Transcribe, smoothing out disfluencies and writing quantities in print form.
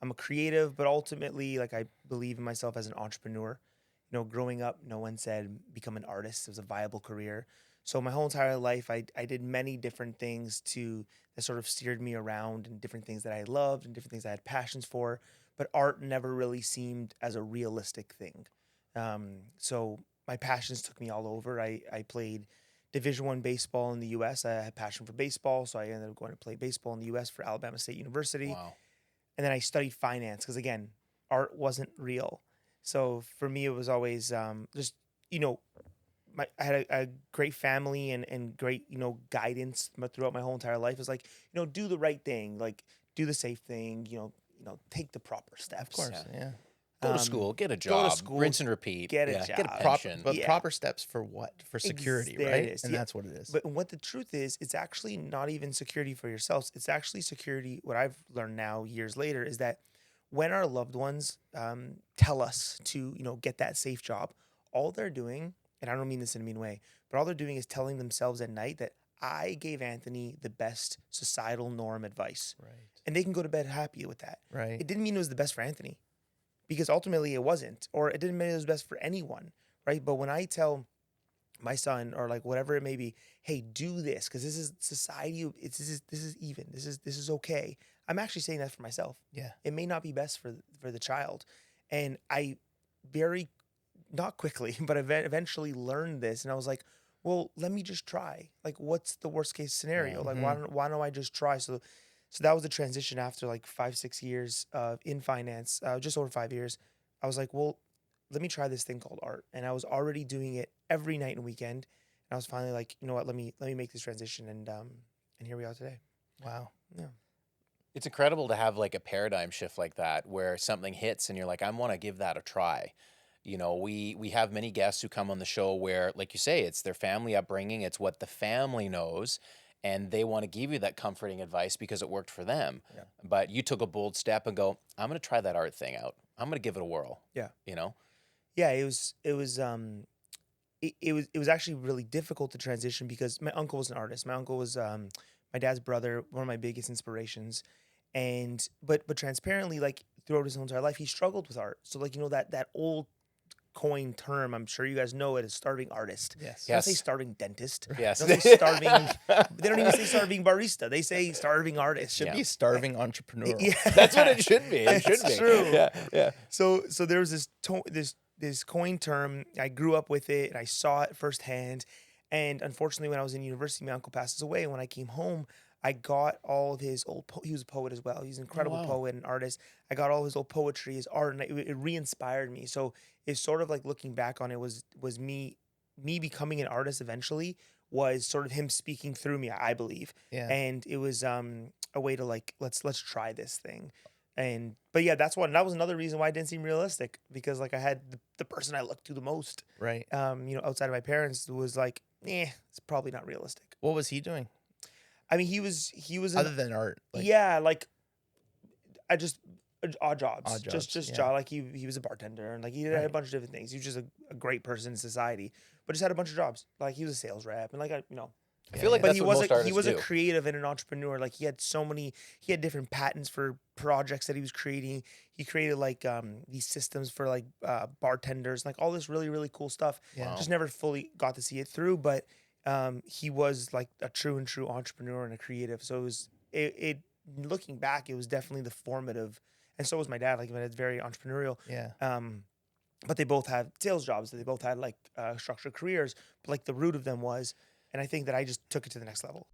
I'm a creative, but ultimately, like, I believe in myself as an entrepreneur. You know, growing up, no one said become an artist. It was a viable career. So my whole entire life, I did many different things that sort of steered me around, and different things that I loved and different things I had passions for. But art never really seemed as a realistic thing. So my passions took me all over. I played Division I baseball in the U.S. I had a passion for baseball, so I ended up going to play baseball in the U.S. for Alabama State University. Wow. And then I studied finance because, again, art wasn't real. So for me, it was always just, you know, I had a great family and great, you know, guidance throughout my whole entire life. It was like, you know, do the right thing, like do the safe thing, take the proper steps. Of course, yeah. Go to school, get a Go to job, school, rinse and repeat. get a Get a job. pension. But Yeah. proper steps for what? For security, There right? it is. And Yeah. that's what it is. But what the truth is, it's actually not even security for yourselves. It's actually security. What I've learned now, years later, is that when our loved ones tell us to, get that safe job, all they're doing, and I don't mean this in a mean way, but all they're doing is telling themselves at night that I gave Anthony the best societal norm advice. Right. And they can go to bed happy with that. Right. It didn't mean it was the best for Anthony, because ultimately it wasn't, or it didn't mean it was best for anyone, right? But when I tell my son, or like whatever it may be, hey, do this because this is society. This is even. This is okay. I'm actually saying that for myself. Yeah. It may not be best for the child, and I very not quickly, but eventually learned this, and I was like, well, let me just try. Like, what's the worst case scenario? Like, why don't I just try? So that was the transition after like 5-6 years in finance, just over 5 years. I was like, well, let me try this thing called art. And I was already doing it every night and weekend. And I was finally like, you know what, let me make this transition, and here we are today. Wow. Yeah. It's incredible to have like a paradigm shift like that, where something hits and you're like, I want to give that a try. You know, we have many guests who come on the show where, like you say, it's their family upbringing, it's what the family knows, and they want to give you that comforting advice because it worked for them. Yeah. But you took a bold step and go, I'm going to try that art thing out. I'm going to give it a whirl. Yeah. You know? Yeah, it was actually really difficult to transition because my uncle was an artist. My uncle was my dad's brother, one of my biggest inspirations. And but transparently, like throughout his whole entire life, he struggled with art. So like, that old coin term, I'm sure you guys know it, is starving artist. Yes. They don't say Yes. starving dentist. Yes. They don't say starving. They don't even say starving barista. They say starving artist. Should Yeah. be starving entrepreneur. Yeah. That's what it should be. It should It's be. true. Yeah. Yeah. So there was this coin term. I grew up with it, and I saw it firsthand. And unfortunately, when I was in university, my uncle passes away. And when I came home, I got all of his old. He was a poet as well. He's an incredible wow. poet and artist. I got all his old poetry, his art, and it re-inspired me. So it's sort of like looking back on it was me becoming an artist eventually was sort of him speaking through me, I believe. Yeah. And it was a way to like let's try this thing. But yeah, that was another reason why it didn't seem realistic, because like I had the person I looked to the most, Right. outside of my parents, was like, it's probably not realistic. What was he doing I mean, he was other than art? yeah, like I just odd jobs, Odd jobs, just yeah. job. Like he was a bartender, and like he had a Right. bunch of different things. He was just a great person in society, but just had a bunch of jobs. Like he was a sales rep, and like I feel like but that's he what was most he artists was a do. creative and an entrepreneur. Like he had different patents for projects that he was creating. He created like these systems for like bartenders, like all this really, really cool stuff. Yeah. Wow. Just never fully got to see it through, but he was like a true entrepreneur and a creative. So it looking back, it was definitely the formative, and so was my dad. Like my dad's very entrepreneurial. Yeah. But they both had sales jobs. They both had like structured careers, but like the root of them was, and I think that I just took it to the next level.